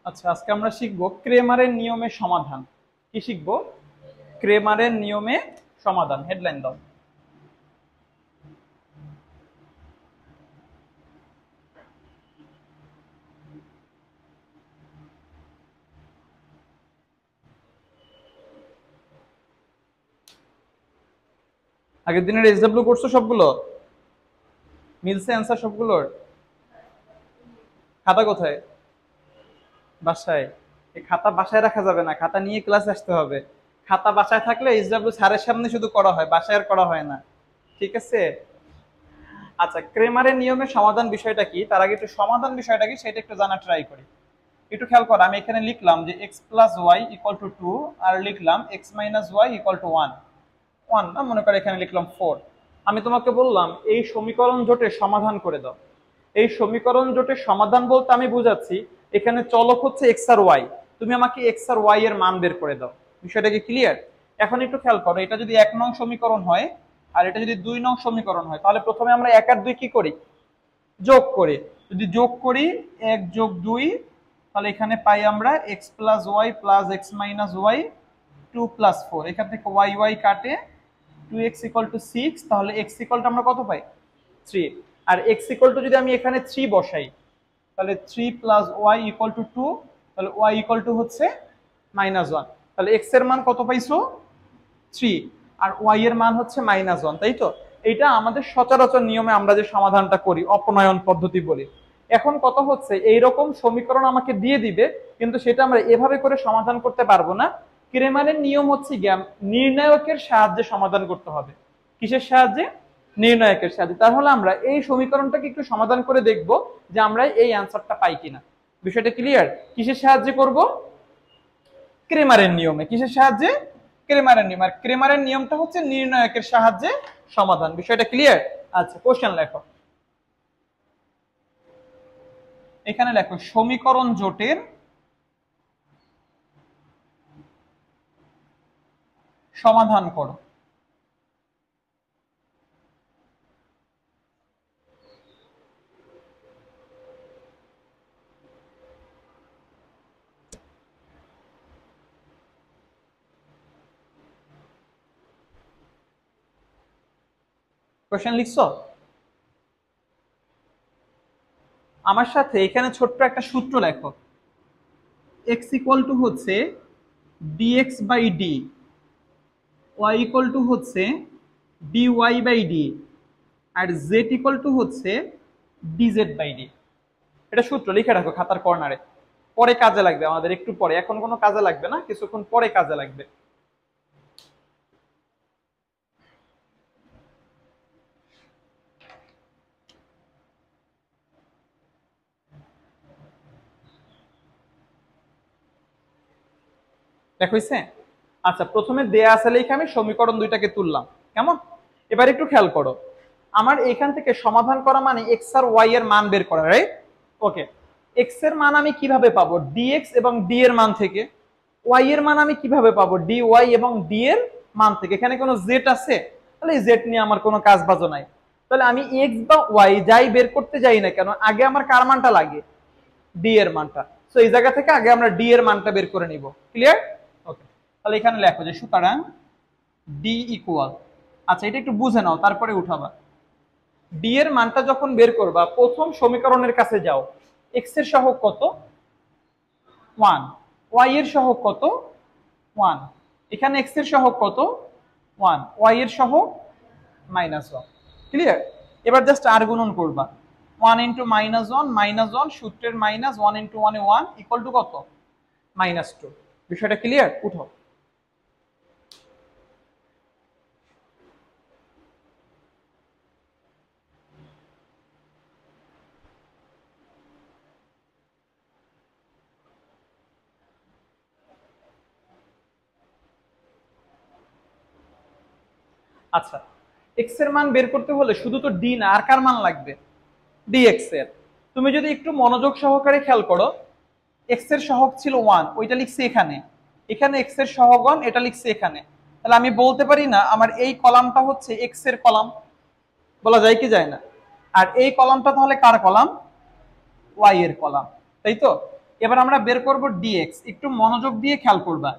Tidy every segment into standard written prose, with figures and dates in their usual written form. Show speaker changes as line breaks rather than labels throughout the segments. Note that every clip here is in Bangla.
আচ্ছা, আজকে আমরা শিখব ক্রেমারের নিয়মে সমাধান। কি শিখব? ক্রেমারের নিয়মে সমাধান। হেডলাইন দাও। আগের দিনের এসডব্লিউ করছো সবগুলো? মিলছে অ্যান্সার সবগুলোর? খাতা কোথায়? বাসায়? এই খাতা বাসায় রাখা যাবে না, খাতা নিয়ে ক্লাসে আসতে হবে। খাতা বাসায় থাকলে এসডব্লিউ স্যারের সামনে শুধু করা হয়, বাসায় আর করা হয় না। ঠিক আছে? আচ্ছা, ক্রেমারের নিয়মে সমাধান বিষয়টা কি, তার আগে একটু সমাধান বিষয়টা কি সেটা একটু জানা ট্রাই করি। একটু খেয়াল করো, আমি এখানে লিখলাম যে x plus y equal to 2, আর লিখলাম x minus y equal to 1। 1 না, মনে করো এখানে লিখলাম 4। আমি তোমাকে বললাম এই সমীকরণ জোটের সমাধান করে দাও। এই সমীকরণ জোটের সমাধান বলতে আমি বুঝাচ্ছি এখানে চলক হচ্ছে এক্স আর ওয়াই, তুমি আমাকে এক্স আর ওয়াই এর মান বের করে দাও। বিষয়টা কি ক্লিয়ার? এখন একটু খেয়াল করো, এটা যদি 1 নং সমীকরণ হয় আর এটা যদি 2 নং সমীকরণ হয়, তাহলে প্রথমে আমরা 1 আর 2 কি করি? যোগ করি। যদি যোগ করি 1 যোগ 2, তাহলে এখানে পাই আমরা x plus y plus x minus y 2 plus 4। এখান থেকে ওয়াই ওয়াই কাটে, 2x ইকুয়াল টু 6, তাহলে x ইকুয়াল টু আমরা কত পাই? 3। আর x ইকুয়াল টু যদি আমি এখানে 3 বসাই, তাহলে 3 প্লাস ওয়াই ইকুয়াল টু 2, তাহলে y ইকুয়াল টু হচ্ছে -1। তাহলে x এর মান কত পাইছো? 3। আর y এর মান হচ্ছে -1, তাই তো? এটা আমাদের সচরাচর নিয়মে আমরা যে সমাধানটা করি, অপনয়ন পদ্ধতি বলি। এখন কথা হচ্ছে এইরকম সমীকরণ আমাকে দিয়ে দিবে, কিন্তু সেটা আমরা এভাবে করে সমাধান করতে পারবো না। ক্রেমারের নিয়ম হচ্ছে নির্ণায়কের সাহায্যে সমাধান করতে হবে। কিসের সাহায্যে? নির্ণায়কের সাহায্যে। তাহলে আমরা এই সমীকরণটাকে একটু সমাধান করে দেখব যে আমরা এই অ্যান্সারটা পাই কিনা। বিষয়টা ক্লিয়ার? কিসের সাহায্যে করব? ক্রেমারের নিয়মে। কিসের সাহায্যে? ক্রেমারের নিয়ম। আর ক্রেমারের নিয়মটা হচ্ছে নির্ণায়কের সাহায্যে সমাধান। বিষয়টা ক্লিয়ার? আচ্ছা, কোশ্চেন লেখো। এখানে লেখো সমীকরণ জোটের সমাধান করো। কোশ্চেন লিখছো? আমার সাথে এখানে ছোট্ট একটা সূত্র লেখো। x ইকুয়াল টু হচ্ছে dx by d, y equal to হচ্ছে dy বাই ডি, আর z ইকুয়াল টু হচ্ছে dz বাই ডি। এটা সূত্র লিখে রাখো খাতার কর্নারে, পরে কাজে লাগবে আমাদের, একটু পরে। এখন কোনো কাজে লাগবে না, কিছুক্ষণ পরে কাজে লাগবে। দেখো হইছে? আচ্ছা, প্রথমে দেয়া আছে লিখে আমি সমীকরণ দুইটাকে তুললাম। কেমন? এবার একটু খেয়াল করো, আমার এখান থেকে সমাধান করা মানে এক্স আর ওয়াই এর মান বের করা, রাইট? ওকে। এক্স এর মান আমি কিভাবে পাবো? ডিএক্স এবং ডি এর মান থেকে। ওয়াই এর মান আমি কিভাবে পাবো? ডি ওয়াই এবং ডি এর মান থেকে। এখানে কোনো জেড আছে? তাহলে এই জেড নিয়ে আমার কোনো কাজ বাজো নাই। তাহলে আমি এক্স বা ওয়াই যাই বের করতে যাই না কেন, আগে আমার কার মানটা লাগে? ডি এর মানটা। সো এই জায়গা থেকে আগে আমরা ডি এর মানটা বের করে নিব। ক্লিয়ার? ওকে। তাহলে এখানে লেখো যে সুতরাং ডি ইকুয়াল, আচ্ছা এটা একটু বুঝে নাও তারপরে উঠাবা। ডি এর মানটা যখন বের করবা, প্রথম সমীকরণের কাছে যাও। এক্স এর সহগ কত? 1। ওয়াই এর সহগ কত? 1। এখানে এক্স এর সহগ কত? 1। ওয়াই এর সহগ -1। ক্লিয়ার? এবার জাস্ট আর গুণন করবা। 1 ইন্টু -1, -1 সূত্রের minus, 1 into 1 A 1 equal to কত? -2। বিষয়টা ক্লিয়ার? উঠো। আচ্ছা, এক্স এর মান বের করতে হলে শুধু তো ডি না, আর কার মান লাগবে? ডিএক্স এর। তুমি যদি একটু মনোযোগ সহকারে খেয়াল করো, এক্স এর সহগ ছিল 1, ওইটা লিখছি এখানে। এখানে এক্স এর সহগ 1, এটা লিখছি এখানে। তাহলে আমি বলতে পারি না আমার এই কলামটা হচ্ছে এক্স এর কলাম? বলা যায় কি যায় না? আর এই কলামটা তাহলে কার কলাম? ওয়াই এর কলাম, তাই তো? এবার আমরা বের করব ডিএক্স। একটু মনোযোগ দিয়ে খেয়াল করবা,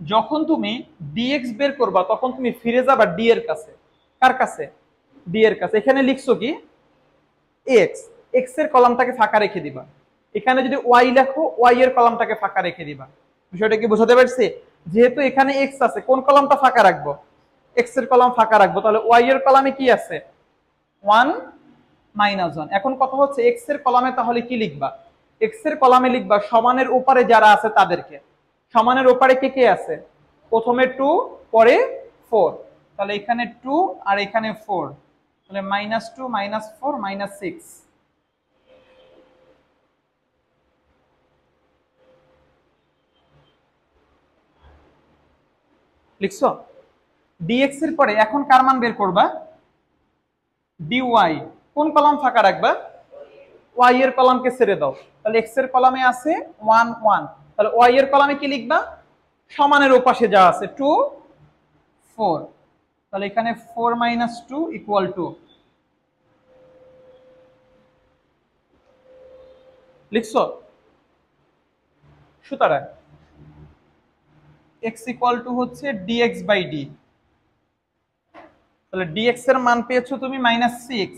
যখন তুমি ডিএক্স বের করবা তখন তুমি ফিরে যাবা ডি এর কাছে। কার কাছে? ডি এর কাছে। এখানে লিখছো কি এক্স, এক্স এর কলামটাকে ফাঁকা রেখে দিবা। এখানে যদি ওয়াই লেখো, ওয়াই এর কলামটাকে ফাঁকা রেখে দিবা। বিষয়টা কি বোঝাতে পারছি? যেহেতু এখানে এক্স আছে, কোন কলামটা ফাঁকা রাখবো? এক্স এর কলাম ফাঁকা রাখবো। তাহলে ওয়াই এর কলামে কি আছে? 1 -1। এখন কথা হচ্ছে এক্স এর কলামে তাহলে কি লিখবা? এক্স এর কলামে লিখবা সমানের ওপারে যারা আছে তাদেরকে। সমানের ওপারে কে কে আছে? প্রথমে 2, পরে 4। তাহলে এখানে 2 আর এখানে 4, তাহলে -2 -4 -6। লিখছো? ডিএক্স এর পরে এখন কার মান বের করবা? ডিওয়াই। কোন কলাম ফাঁকা রাখবা? ওয়াই এর কলামকে ছেড়ে দাও। তাহলে এক্স এর কলামে আছে 1 1, তাহলে ওয়াই এর কলামে কি লিখবা? সমানের ওপাশে যা আছে 2 4। তাহলে এখানে 4 - 2 = 2। লিখছো? সুতরাং x = হচ্ছে dx/d। তাহলে dx এর মান পেয়েছো তুমি -6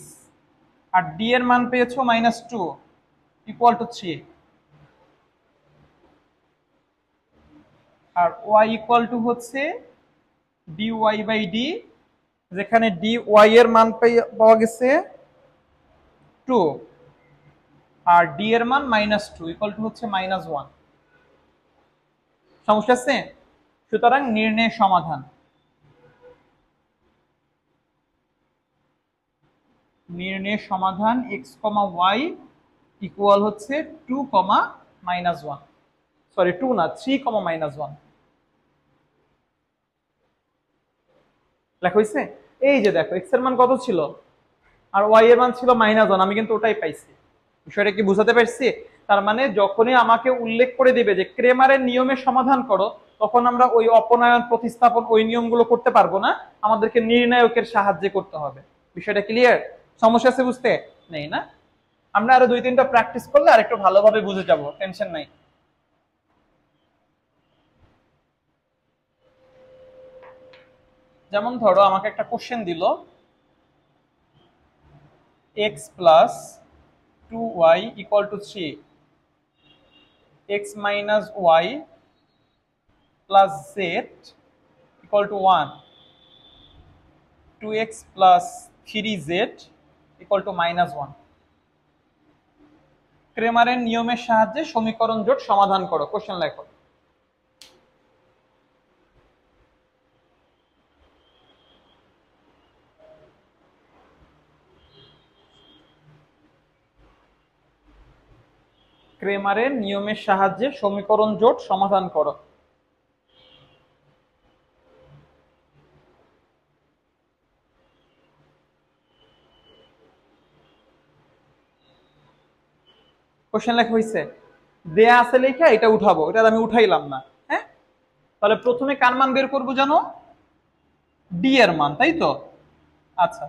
আর d এর মান পেয়েছো -2 = 3। আর y = হচ্ছে dy/d, যেখানে dy এর মান পাওয়া গেছে 2 আর d এর মান -2 = হচ্ছে -1। সমস্যা আছে? সুতরাং নির্ণয় সমাধান। নির্ণয় সমাধান x, y = হচ্ছে 2, -1। সরি 2 না, 3, -1 লেখা হয়েছে। এই যে দেখো x এর মান কত ছিল আর y এর মান ছিল -1, আমি কিন্তু ওটাই পাইছি। বিষয়টা কি বুঝাতে পারছি? তার মানে যখনই আমাকে উল্লেখ করে দিবে যে ক্রেমারের নিয়মে সমাধান করো, তখন আমরা ওই অপনয়ন প্রতিস্থাপন ওই নিয়মগুলো করতে পারবো না, আমাদেরকে নির্ণায়কের সাহায্যে করতে হবে। বিষয়টা ক্লিয়ার? সমস্যা আছে বুঝতে? নেই না? আমরা আরো 2-3টা প্র্যাকটিস করলে আর একটু ভালোভাবে বুঝে যাব, টেনশন নাই। যেমন ধরো আমাকে একটা কোশ্চেন দিল x + 2y = 3, x - y + z = 1, 2x + 3z = -1। ক্রেমারের নিয়মের সাহায্যে সমীকরণ জোট সমাধান করো। কোশ্চেন লেখো। ক্রেমারের নিয়মের সাহায্যে সমীকরণ জোট সমাধান করো। কোশ্চেন লেখা হয়েছে? দেয়া আছে লেখা এটা উঠাবো, এটা আমি উঠাইলাম না। হ্যাঁ, তাহলে প্রথমে কার মান বের করবো জানো? ডি এর মান, তাই তো? আচ্ছা,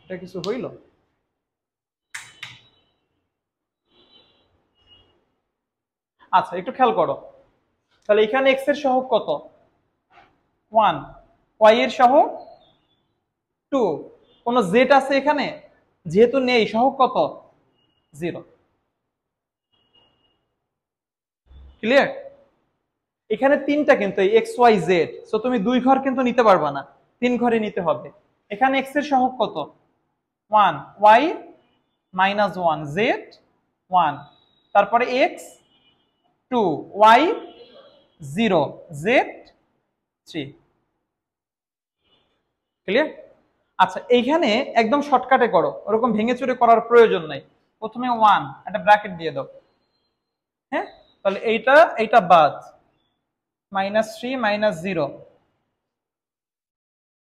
এটা কিছু হইল? আচ্ছা, একটু খেয়াল করো। তাহলে এখানে এক্স এর সহগ কত? 1, ওয়াই এর সহগ 2, কোন জেড আছে এখানে? যেহেতু নেই, সহগ কত? 0। ক্লিয়ার? এখানে তিনটা কিন্তু এক্স ওয়াই জেড, সো তুমি 2 ঘর কিন্তু নিতে পারবা না, 3 ঘরে নিতে হবে। এখানে এক্স এর সহগ কত? 1, ওয়াই -1, জেড 1, তারপরে এক্স 2, ওয়াই 0, জেড 3। ক্লিয়ার? আচ্ছা, এইখানে একদম শর্টকাটে করো, ওরকম ভেঙে চুরে করার প্রয়োজন নাই। প্রথমে 1 একটা ব্র্যাকেট দিয়ে দাও। হ্যাঁ, তাহলে এইটা বাদ, -3 -0,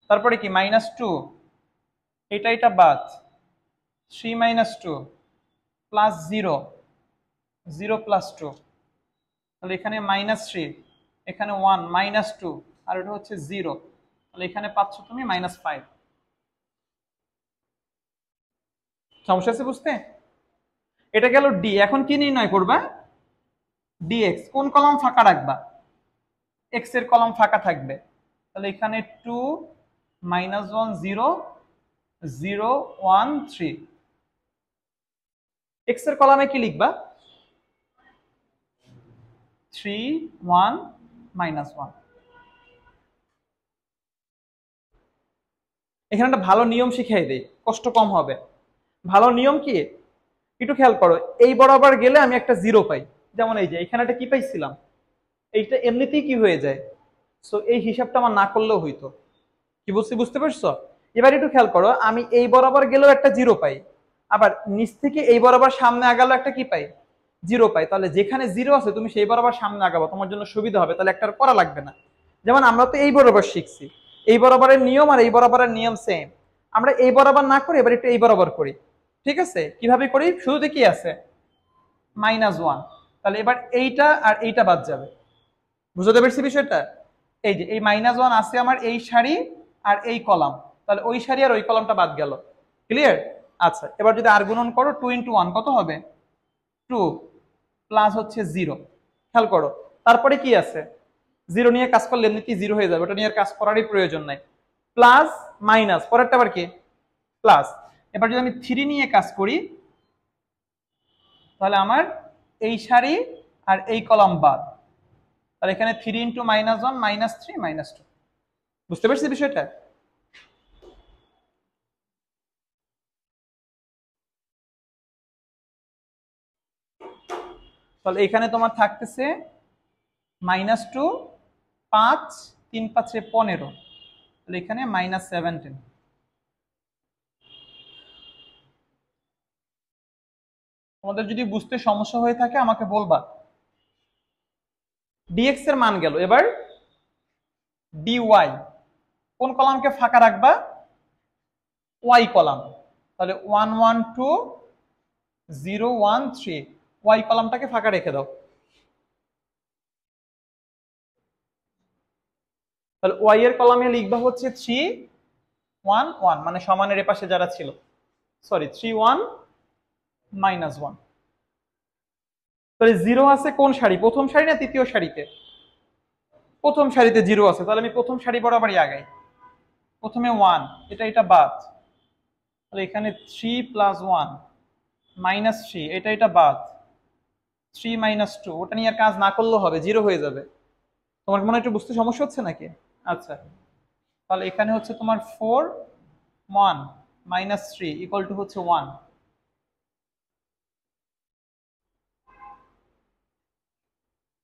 তারপরে কি -2, এটা বাদ, 3 - 2 +0, 0 + 2, তাহলে এখানে -3, এখানে 1 -2 আর এটা হচ্ছে 0, তাহলে এখানে পাচ্ছ তুমি -5। সমস্যা আছে বুঝতে? এটা গেল ডি। এখন কি নির্ণয় করবা? ডিএক্স। কোন কলাম ফাঁকা রাখবা? এক্স এর কলাম ফাঁকা থাকবে। তাহলে এখানে 2 -1 0 0 1 3। এক্স এর কলামে কি লিখবা? 3 1 -1। এখানে একটা ভালো নিয়ম শিখিয়ে দেই, কষ্ট কম হবে। ভালো নিয়ম কি একটু খেয়াল করো। এই বরাবর গেলে আমি একটা জিরো পাই, যেমন এই যে এখানে একটা কি পাইছিলাম, এইটা এমনিতেই কি হয়ে যায়। সো এই হিসাবটা আমার না করলেও হইতো। কি বলছি বুঝতে পারছো? এবার একটু খেয়াল করো, আমি এই বরাবর গেলেও একটা জিরো পাই, আবার নিচ থেকে এই বরাবর সামনে আগালো একটা কি পাই, জিরো পাই। তাহলে যেখানে জিরো আছে তুমি সেই বরাবর সামনে আগাবো, তোমার জন্য সুবিধা হবে, তাহলে একটা করা লাগবে না। যেমন আমরা তো এই বরাবর শিখছি, এই বরাবরের নিয়ম আর এই বরাবরের নিয়ম সেম। আমরা এই বরাবর না করি, এবার একটু এই বরাবর করি। ঠিক আছে, কিভাবে করি? শুরুতে কি আছে? -1। তাহলে এবার এইটা আর এইটা বাদ যাবে। বুঝতে পেরেছি বিষয়টা? এই যে এই -1 আছে আমার এই সারি আর এই কলাম, তাহলে ওই সারি আর ওই কলামটা বাদ গেল। ক্লিয়ার? আচ্ছা, এবার যদি আর গুণন করো 2 × 1 কত হবে? 2 প্লাস হচ্ছে 0। খেয়াল করো তারপরে কি আছে? 0 নিয়ে কাজ করলে এমনিতেই 0 হয়ে যাবে, ওটা নিয়ে আর কাজ করারই প্রয়োজন নাই। প্লাস মাইনাস, পরেরটা আবার কি? প্লাস। এবার যদি আমি 3 নিয়ে কাজ করি, তাহলে আমার এই সারি আর এই কলাম বাদ। তাহলে এখানে 3 × -1 -3 -2। বুঝতে পারছি বিষয়টা? তাহলে এখানে তোমার থাকতেছে -2 5 3 5 15, তাহলে এখানে -17। তোমাদের যদি বুঝতে সমস্যা হয়ে থাকে আমাকে বলবা। ডিএক্স এর মান গেল, এবার ডিওয়াই। কোন কলামকে ফাঁকা রাখবা? Y column. তাহলে 1 1 2 0 1 3, ওয়াই কলামটাকে ফাঁকা রেখে দাও। তাহলে ওয়াই এর কলামে লিখবা হচ্ছে 3 1 1, মানে সমানের এপাশে যারা ছিল, সরি 3 1 -1। তাহলে 0 আছে কোন সারি? প্রথম সারি না তৃতীয় সারিতে? প্রথম সারিতে 0 আছে, তাহলে আমি প্রথম সারি বরাবরই আগাই। প্রথমে 1, এটা বাদ। তাহলে এখানে 3 + 1 -3, এটা বাদ। 3 - 2, ওটা নিয়ে আর কাজ না করলেও হবে, 0 হয়ে যাবে। তোমার মনে হয় একটু বুঝতে সমস্যা হচ্ছে নাকি? আচ্ছা, তাহলে এখানে হচ্ছে তোমার 4 1 -3 = হচ্ছে 1।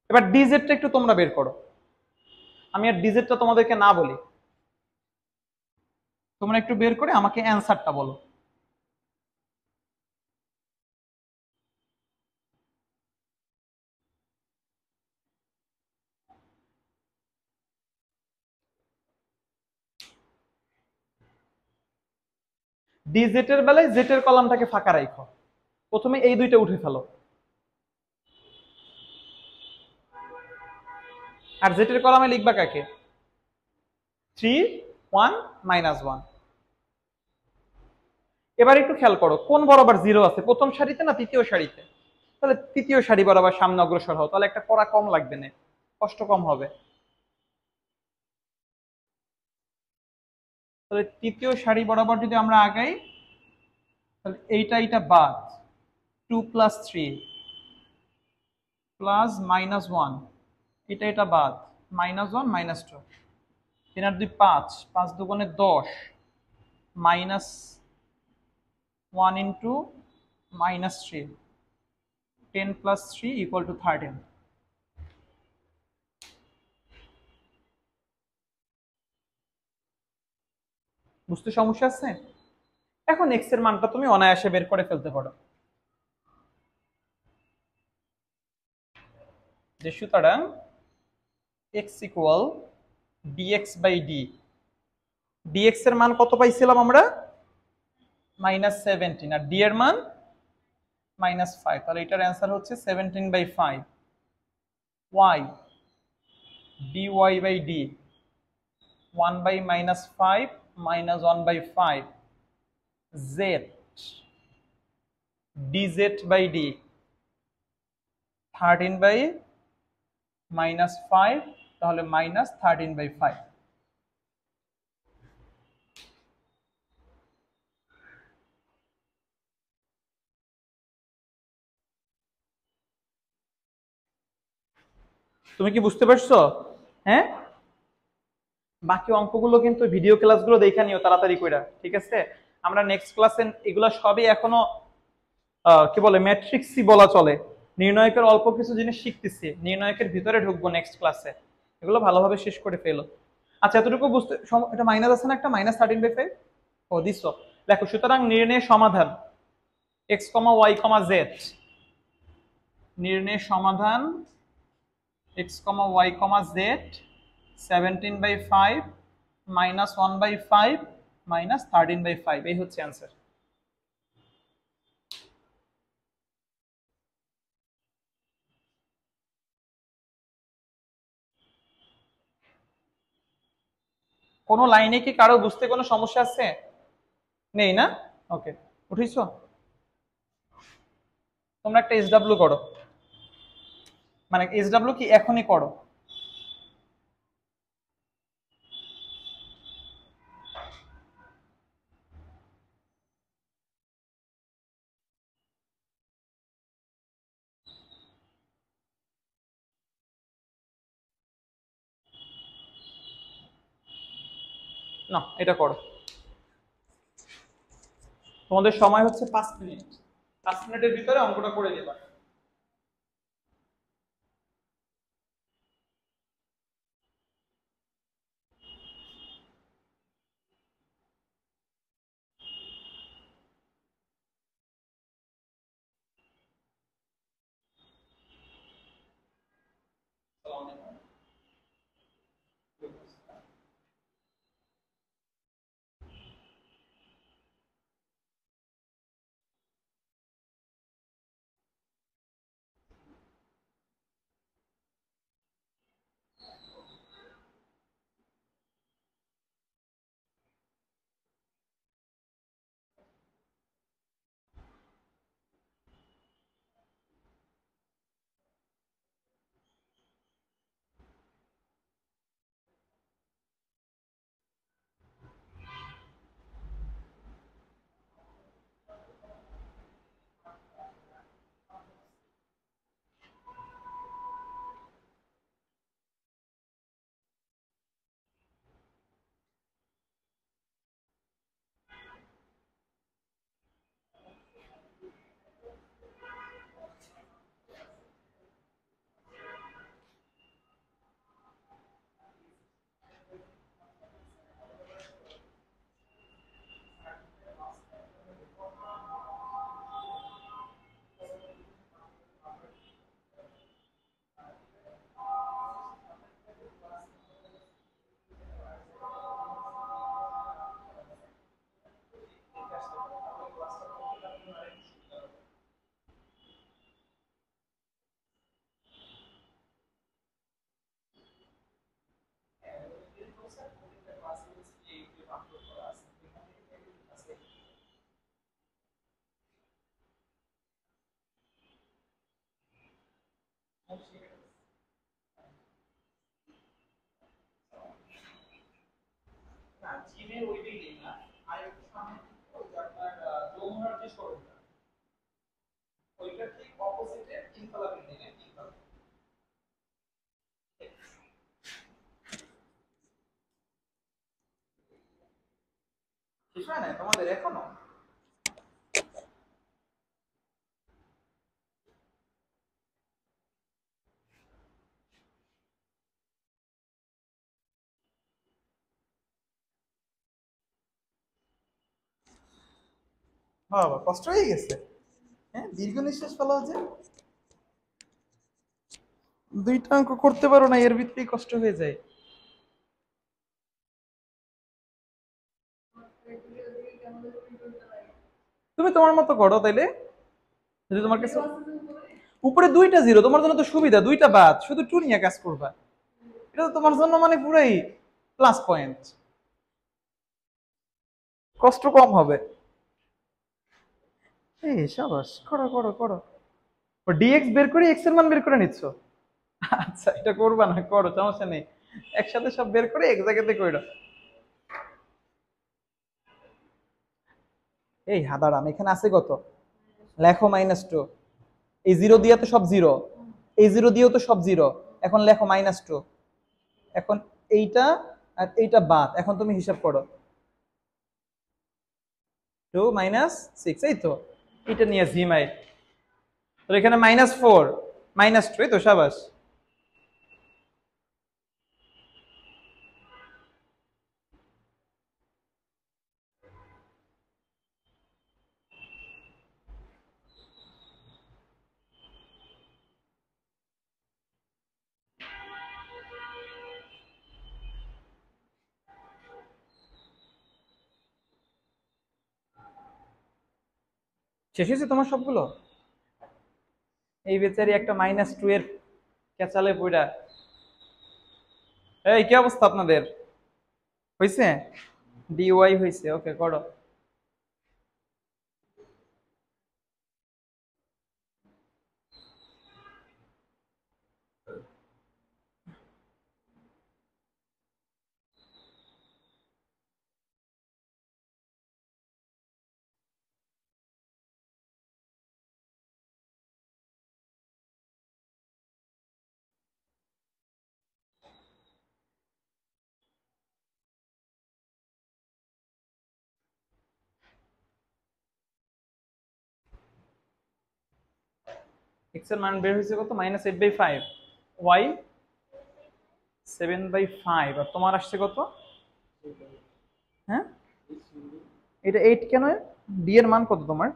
এবার ডিজেটটা একটু তোমরা বের করো, আমি আর ডিজেটটা তোমাদেরকে না বলি, তোমরা একটু বের করে আমাকে অ্যান্সারটা বলো। ডিজেটের বেলায় জেটের কলামটাকে ফাঁকা রাখো, প্রথমে এই দুইটা উঠে ফেলো। আর জেটের কলামে লিখবা কাকে? 3 1 -1। এবার একটু খেয়াল করো কোন বরাবর 0 আছে, প্রথম সারিতে না তৃতীয় সারিতে? তাহলে তৃতীয় সারি বরাবর সামনে অগ্রসর হও, তাহলে একটা করা কম লাগবে না, কষ্ট কম হবে। তাহলে তৃতীয় সারি বরাবর যদি আমরা আগাই, তাহলে এইটা বাদ। 2 + 3 প্লাস -1, এটা বাদ। -1 -2, 3 আর 2 5, 5 দুগুণে 10, -1 × -3, 10 + 3 = 13। বুঝতে সমস্যা আছে? এখন এক্স এর মানটা তুমি অনায়াসে বের করে ফেলতে পারো, যে সুতরাং x = dx/d। dx এর মান কত পাইছিলাম আমরা? -17, আর d এর মান -5, তাহলে এটার অ্যান্সার হচ্ছে 17/5। y dy/d 1/-5 -1/5, z dz by d 13/-5, তাহলে -13/5। তুমি কি বুঝতে পারছো? হ্যাঁ, বাকি অঙ্কগুলো কিন্তু ভিডিও ক্লাসগুলো দেখে নিও তাড়াতাড়ি কইরা, ঠিক আছে? আমরা নেক্সট ক্লাসে এগুলো সবই এখনো কি বলে ম্যাট্রিক্সই বলা চলে, নির্ণায়কের অল্প কিছু জিনিস শিখতেছি, নির্ণায়কের ভিতরে ঢুকবো নেক্সট ক্লাসে। এগুলো ভালোভাবে শেষ করে ফেলো। আচ্ছা, এতটুকু বুঝতে এটা মাইনাস আছে না, একটা -13/5। ও দিছো, দেখো সুতরাং নির্ণয়ের সমাধান এক্স কমা ওয়াই কমা জেড, নির্ণয়ের সমাধান এক্স কমা ওয়াই কমা জেড 17/5 -1/5 -13/5, এই হচ্ছে অ্যান্সার। কোনো লাইনে কি কারো বুঝতে কোনো সমস্যা আছে? নেই না? ওকে, উঠিছো? তোমরা একটা এসডব্লিউ করো, মানে এসডব্লিউ কি এখনই করো। না, এটা করো। তোমাদের সময় হচ্ছে 5 মিনিট, 5 মিনিটের ভিতরে অঙ্কটা করে দেবা। না, জিমের ওই বিল্ডিং না, আর একটু সামনে ওই যে আপনার যমুনার যে শোরুমটা, ওইটার ঠিক অপোজিটে তিনতলা বিল্ডিং এর তিনতলা। শেষ হয় না তোমাদের এখনো? বাবা, কষ্ট হয়ে গেছে। হ্যাঁ, দীর্ঘ নিঃশ্বাস ফেলা যে, দুইটা অঙ্ক করতে পারো না, এর ভিতরেই কষ্ট হয়ে যায়। তুমি তোমার মতো করো তাইলে, যদি তোমার কাছে উপরে দুইটা জিরো, তোমার জন্য তো সুবিধা, দুইটা বাদ, শুধু টু নিয়ে কাজ করবা। এটা তো তোমার জন্য মানে পুরাই প্লাস পয়েন্ট, কষ্ট কম হবে। এই সাবাস, করো করো করো। ও ডিএক্স বের করে এক্স এর মান বের করে নিচ্ছ? আচ্ছা, এটা করবা না, করো, সমস্যা নেই। একসাথে সব বের করে এক জায়গাতে কইরো। এই হাদারাম, এখানে আছে কত? লেখো -2। এই জিরো দিয়ে তো সব জিরো, এই জিরো দিয়েও তো সব জিরো। এখন লেখো -2। এখন এইটা আর এইটা বাদ, এখন তুমি হিসাব করো। 2 -6, এই তো। এটা নিয়ে জিমাই। তো এখানে -4 -2, এই তো, সাবাস। শেষ হয়েছে তোমার সবগুলো? এই বেচারি একটা -2 এর ক্যাচালে পইড়া। এই কি অবস্থা আপনাদের? হয়েছে? ডিওয়াই হয়েছে, ওকে, করো। এক্স এর মান বের হয়েছে কত? -8/5। ওয়াই 7/5। আর তোমার আসছে কত? হ্যাঁ, এটা 8 কেন? ডি এর মান কত তোমার?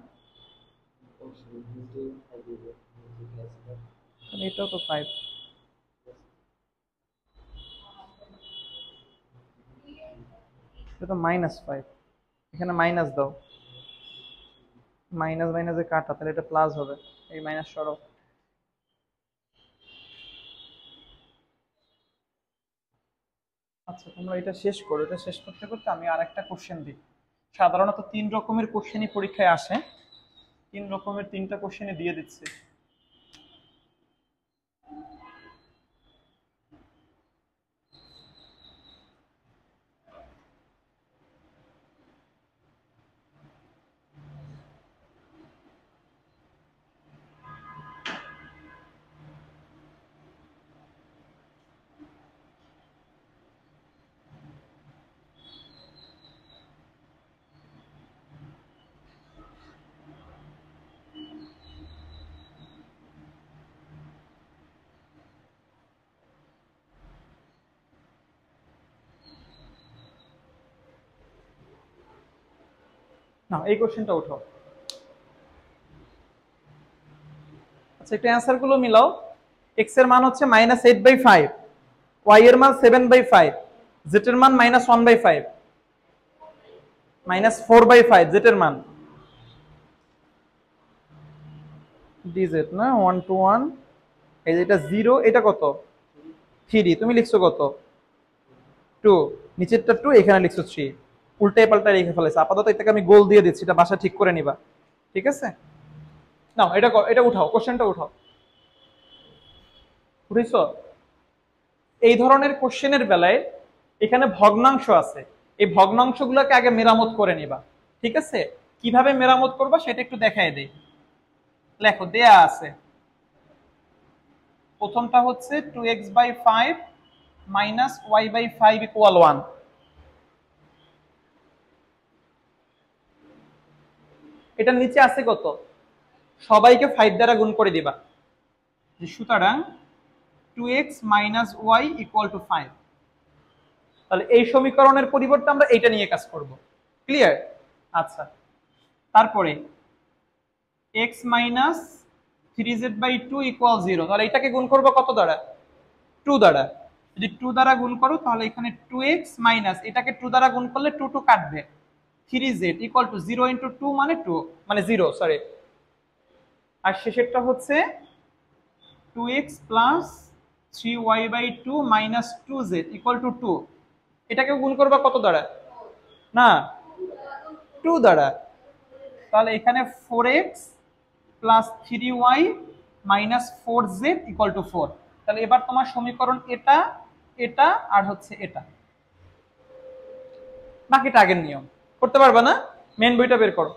এটাও তো 5। এটা তো -5। এখানে মাইনাস দাও, মাইনাস মাইনাসে কাটা, তাহলে এটা প্লাস হবে। এই মাইনাস সরো। আচ্ছা, তোমরা এটা শেষ করো। এটা শেষ করতে করতে আমি আর একটা কোশ্চেন দিই। সাধারণত 3 রকমের কোশ্চেনই পরীক্ষায় আসে। 3 রকমের 3টা কোশ্চেনই দিয়ে দিচ্ছি। না, এই কোশ্চেনটা উঠো। আচ্ছা, একটু অ্যান্সার গুলো মিলাও। এক্স এর মান হচ্ছে -8/5, ওয়াই এর মান 7/5, জেড এর মান -1/5, -4/5 জেড এর মান। ডিজেড না, 1 to 1। এই যে এটা 0, এটা কত? 3। তুমি লিখছো কত? 2। নিচেরটা 2, এখানে লিখছো 3। উল্টাই পাল্টা লিখে ফেলেছে। আপাতত এটাকে আমি গোল দিয়ে দিচ্ছি, এটা বাসা ঠিক করে নিবা। ঠিক আছে? নাও, এটা এটা উঠাও, কোশ্চেনটা উঠাও। উঠেছো? এই ধরনের কোশ্চেনের বেলায় এখানে ভগ্নাংশ আছে। এই ভগ্নাংশগুলোকে আগে মেরামত করে নিবা। ঠিক আছে? কিভাবে মেরামত করবা সেটা একটু দেখাই দেই। লেখো, দেয়া আছে। প্রথমটা হচ্ছে 2x/5 -y/5 = 1। এটার নিচে আছে কত? সবাইকে 5 দ্বারা গুণ করে দিবা। যে সুতরাং 2x - y = 5। তাহলে এই সমীকরণের পরিবর্তে আমরা এইটা নিয়ে কাজ করব। ক্লিয়ার? আচ্ছা, তারপরে x - 3z/2 = 0। তাহলে এটাকে গুণ করব কত দ্বারা? 2 দ্বারা। যদি 2 দ্বারা গুণ করো তাহলে এখানে 2x মাইনাস এটাকে 2 দ্বারা গুণ করলে 2 2 কাটবে। 3z = 0 × 2 মানে 2, মানে 0, সরি। আর শেষেরটা হচ্ছে 2x + 3y/2 - 2z = 2। এটাকে গুণ করবা কত দ্বারা? না, 2 দ্বারা। তাহলে এখানে 4x plus 3y minus 4z equal to 4। তাহলে এবার তোমার সমীকরণ এটা এটা আর হচ্ছে এটা, বাকিটা আগের নিয়ম। করতে পারবে না? মেন বইটা বের করো।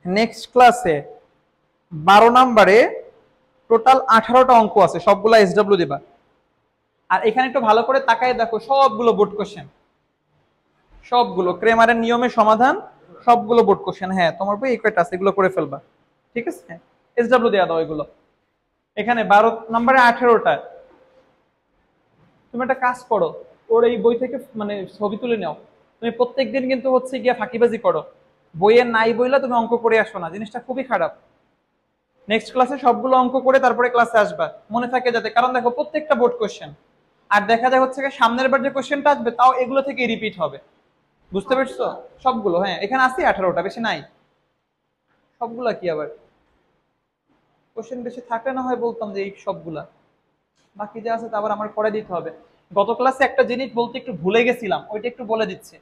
নেক্সট ক্লাসে 12 নম্বরে টোটাল 18টা অঙ্ক আছে, সবগুলা এসডব্লিউ দিবা। আর এখানে একটু ভালো করে তাকায় দেখো, সবগুলো বোর্ড কোশ্চেন, সবগুলো ক্রেমারের নিয়মে সমাধান, সবগুলো বোর্ড কোশ্চেন। হ্যাঁ, তোমার বই এই কয়টা আছে এগুলো করে ফেলবা, ঠিক আছে? এসডব্লিউ দেওয়া দাও এগুলো। এখানে 12 নম্বরে 18টা। তুমি একটা কাজ করো, ওর এই বই থেকে মানে ছবি তুলে নাও। তুমি প্রত্যেকদিন কিন্তু হচ্ছে গিয়া ফাঁকিবাজি করো, বইয়ের নাই বইলা তুমি অঙ্ক করে আসো না, জিনিসটা খুবই খারাপ। নেক্সট ক্লাসে সবগুলো অঙ্ক করে তারপরে ক্লাসে আসবা, মনে থাকে যাতে। কারণ দেখো প্রত্যেকটা বোর্ড কোশ্চেন, আর দেখা যায় হচ্ছে সামনের বার যে কোশ্চেনটা আসবে তাও এগুলো থেকে রিপিট হবে। বুঝতে পারছো? সবগুলো, হ্যাঁ এখানে আছে 18টা, বেশি নাই। সবগুলা কি আবার কোশ্চেন বেশি থাকলে না হয় বলতাম যে এই সবগুলা, বাকি যা আছে তা আবার আমার করে দিতে হবে। গত ক্লাসে একটা জিনিস বলতে একটু ভুলে গেছিলাম, ওইটা একটু বলে দিচ্ছি।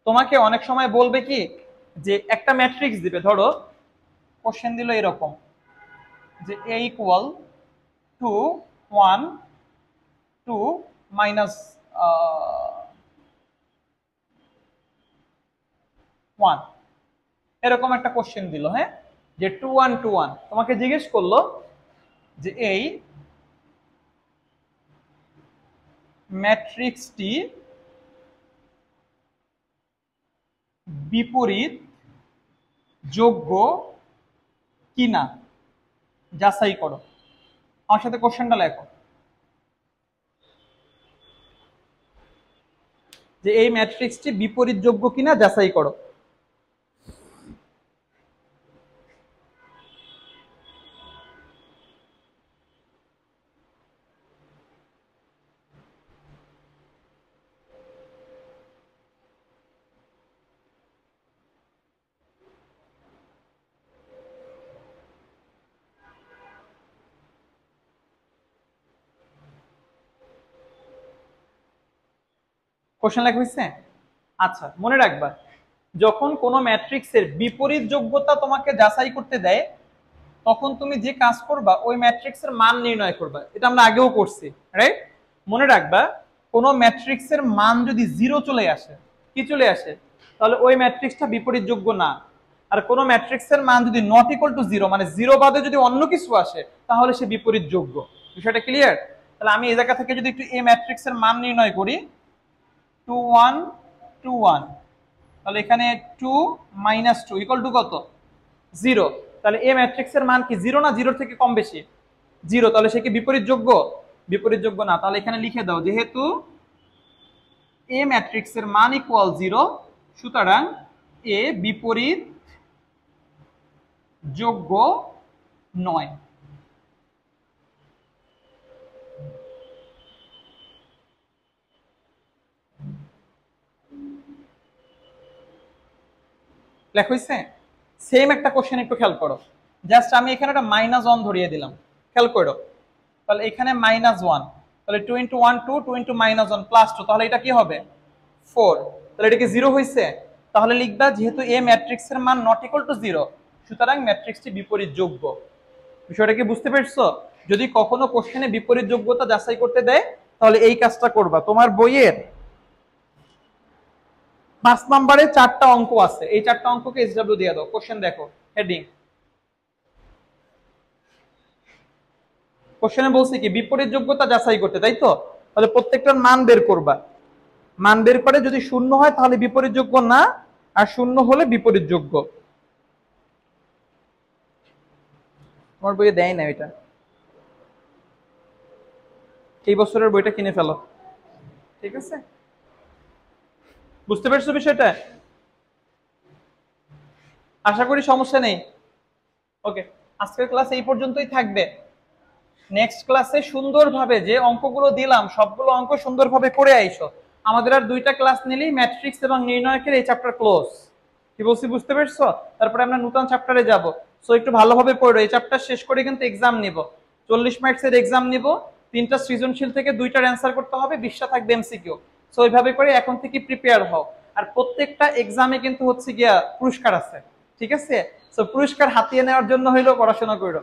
তোমাকে অনেক সময় বলবে কি যে একটা ম্যাট্রিক্স দিবে, ধরো কোশ্চেন দিল এরকম যে a ইকুয়াল টু 1 2 মাইনাস 1, এরকম একটা কোশ্চেন দিল। হ্যাঁ, যে 2 1 2 1, তোমাকে জিজ্ঞেস করলো যে এই ম্যাট্রিক্সটি বিপরীত যোগ্য কিনা যাচাই করো। আমার সাথে কোশ্চেনটা লেখো যে এই ম্যাট্রিক্সটি বিপরীত যোগ্য কিনা যাচাই করো। কোশ্চেন লেখা হয়েছে? আচ্ছা, মনে রাখবা যখন কোনো ম্যাট্রিক্সের বিপরীত যোগ্যতা তোমাকে যাচাই করতে দেয়, তখন তুমি যে কাজ করবা ওই ম্যাট্রিক্সের মান নির্ণয় করবা। এটা আমরা আগেও করছি, রাইট? মনে রাখবা কোনো ম্যাট্রিক্সের মান যদি 0 চলে আসে, কি চলে আসে, তাহলে ওই ম্যাট্রিক্সটা বিপরীত যোগ্য না। আর কোনো ম্যাট্রিক্সের মান যদি নট ইকুয়াল টু 0, মানে 0 বাদে যদি অন্য কিছু আসে, তাহলে সে বিপরীত যোগ্য। বিষয়টা ক্লিয়ার? তাহলে আমি এই জায়গা থেকে যদি একটু এই ম্যাট্রিক্সের মান নির্ণয় করি, 2 1 2 1, তাহলে এখানে 2 মাইনাস 2 ইকুয়াল টু কত? 0। তাহলে এ ম্যাট্রিক্সের মান কি 0 না 0 থেকে কম বেশি? 0। তাহলে সে কি বিপরীত যোগ্য? বিপরীত যোগ্য না। তাহলে এখানে লিখে দাও, যেহেতু এ ম্যাট্রিক্সের মান ইকুয়াল 0, সুতরাং এ বিপরীত যোগ্য নয়। লেখা হয়েছে? সেম একটা কোশ্চেন একটু খেয়াল করো, জাস্ট আমি এখানে একটা -1 ধরিয়ে দিলাম, খেয়াল করো। তাহলে এখানে -1, তাহলে 2 × 1 2, 2 × -1 +2, তাহলে এটা কি হবে? 4। তাহলে এটা কি 0 হয়েছে? তাহলে লিখবা যেহেতু এ ম্যাট্রিক্সের মান নট ইকুয়াল টু 0, সুতরাং ম্যাট্রিক্সটি বিপরীত যোগ্য। বিষয়টা কি বুঝতে পেরেছো? যদি কখনো কোশ্চেনে বিপরীত যোগ্যতা যাচাই করতে দেয়, তাহলে এই কাজটা করবা। তোমার বইয়ের 5 নম্বরে 4টা অঙ্ক আছে, এই 4টা অঙ্ককে এসডব্লিউ দিয়ে দাও। কোশ্চেন দেখো, হেডিং। কোশ্চেনে বলছে কি বিপরীত যোগ্যতা যাচাই করতে, তাই তো? তাহলে প্রত্যেকটার মান বের করবা। মান বের করে যদি 0 হয় তাহলে বিপরীত যোগ্য না, আর 0 হলে বিপরীত যোগ্য। তোমার বইয়ে দেয় না এটা, এই বছরের বইটা কিনে ফেলো, ঠিক আছে? বুঝতে পারছো বিষয়টা? আশা করি সমস্যা নেই। ওকে, আজকের ক্লাস এই পর্যন্তই থাকবে। নেক্সট ক্লাসে সুন্দরভাবে যে অঙ্কগুলো দিলাম সবগুলো অঙ্ক সুন্দরভাবে করে আইসো। আমাদের আর 2টা ক্লাস নিলেই ম্যাট্রিক্স এবং নির্ণয়কের এই চ্যাপ্টার ক্লোজ। কি বলছি বুঝতে পেরেছো? তারপরে আমরা নতুন চ্যাপ্টারে যাব। সো একটু ভালোভাবে পড়ো, এই চ্যাপ্টার শেষ করে কিন্তু এক্সাম নিব, 40 মার্কসের এক্সাম নিব। 3টা সৃজনশীল থেকে 2টার অ্যান্সার করতে হবে, 20টা থাকবে এমসিকিউ। সো ওইভাবে করে এখন থেকে প্রিপেয়ার হও। আর প্রত্যেকটা এক্সামে কিন্তু হচ্ছে গিয়া পুরস্কার আছে, ঠিক আছে? সো পুরস্কার হাতিয়ে নেওয়ার জন্য হইলেও পড়াশোনা করো।